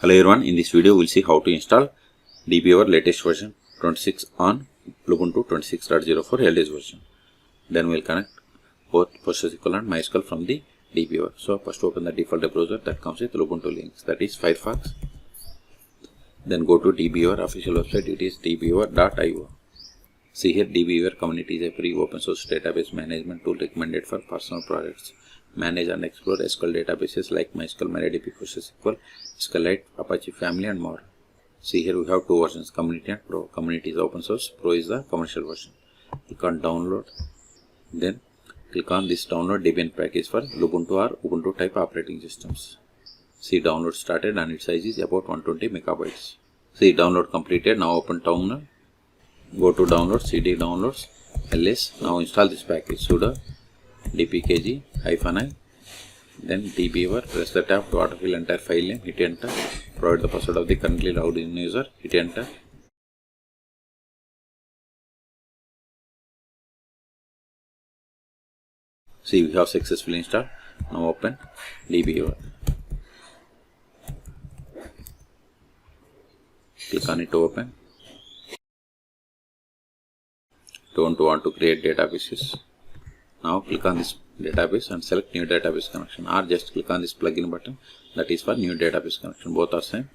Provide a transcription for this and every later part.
Hello everyone, in this video we'll see how to install DBeaver latest version 26 on Lubuntu 26.04 LDS version. Then we'll connect both PostgreSQL and MySQL from the DBeaver. So first open the default browser that comes with Lubuntu links, that is Firefox. Then go to DBeaver official website, it is dbeaver.io. See here, DBeaver community is a free open source database management tool recommended for personal projects. Manage and explore SQL databases like MySQL, MariaDB, PostgreSQL, SQLite, Apache family and more. See here we have two versions, Community and Pro. Community is open source, Pro is the commercial version. Click on download, then click on this download Debian package for Lubuntu or Ubuntu type operating systems. See, download started and its size is about 120 megabytes. See, download completed. Now open terminal, go to download, cd downloads, ls. Now install this package, sudo dpkg-i, then DBeaver, press the tab to autofill entire file name, hit enter, provide the password of the currently logged in user, hit enter. See, we have successfully installed. Now open DBeaver. Click on it to open. Don't want to create databases. Now click on this database and select new database connection, or just click on this plugin button, that is for new database connection, both are same.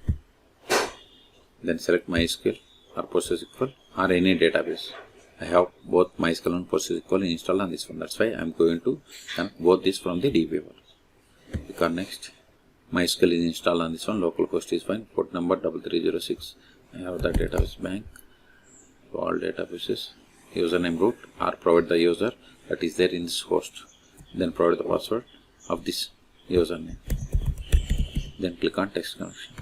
Then select MySQL or PostgreSQL or any database. I have both MySQL and PostgreSQL installed on this one, that's why I am going to connect both this from the DBeaver. Click on next. MySQL is installed on this one, localhost is fine, port number 3306. I have the database bank, all databases, username root, or provide the user that is there in this host. Then provide the password of this username. Then click on text connection.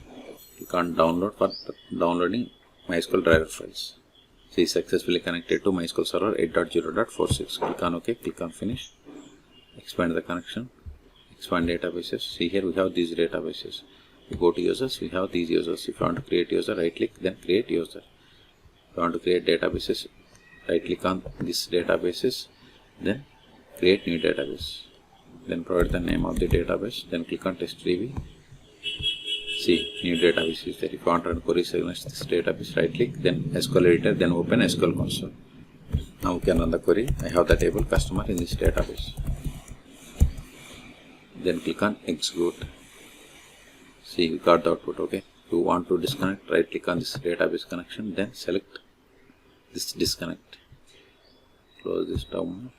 Click on download for downloading MySQL driver files. See, successfully connected to MySQL server 8.0.46. Click on OK. Click on finish. Expand the connection. Expand databases. See here we have these databases. You go to users, we have these users. If you want to create user, right click, then create user. If you want to create databases, right click on this databases, then create new database. Then provide the name of the database, then click on testdb. See, new database is there. If you want to run queries against this database, right click, then SQL editor, then open SQL console. Now we can run the query. I have the table customer in this database. Then click on execute. See, we got the output. Okay. If you want to disconnect, right click on this database connection, then select this disconnect. Close this down.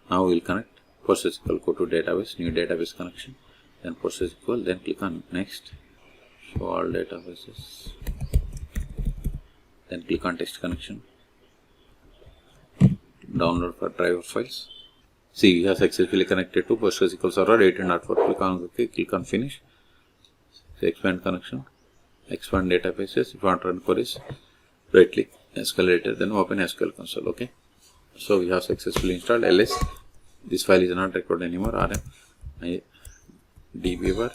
Now we will connect PostgreSQL. Go to database, new database connection, then PostgreSQL, then click on next, show all databases, then click on text connection, download for driver files. See, we have successfully connected to PostgreSQL server 18.04. Click on OK, click on finish. So expand connection, expand databases. If you want to run queries, right click SQL editor, then open SQL console. Okay. So we have successfully installed ls. This file is not recorded anymore. rm DBeaver.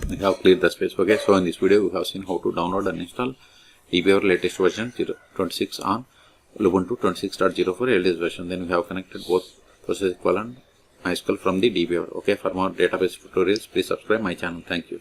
We have cleared the space. Okay. So in this video we have seen how to download and install DBeaver latest version 26 on Lubuntu 26.04 LDS version. Then we have connected both PostgreSQL and MySQL from the DBeaver. Okay. For more database tutorials, please subscribe my channel. Thank you.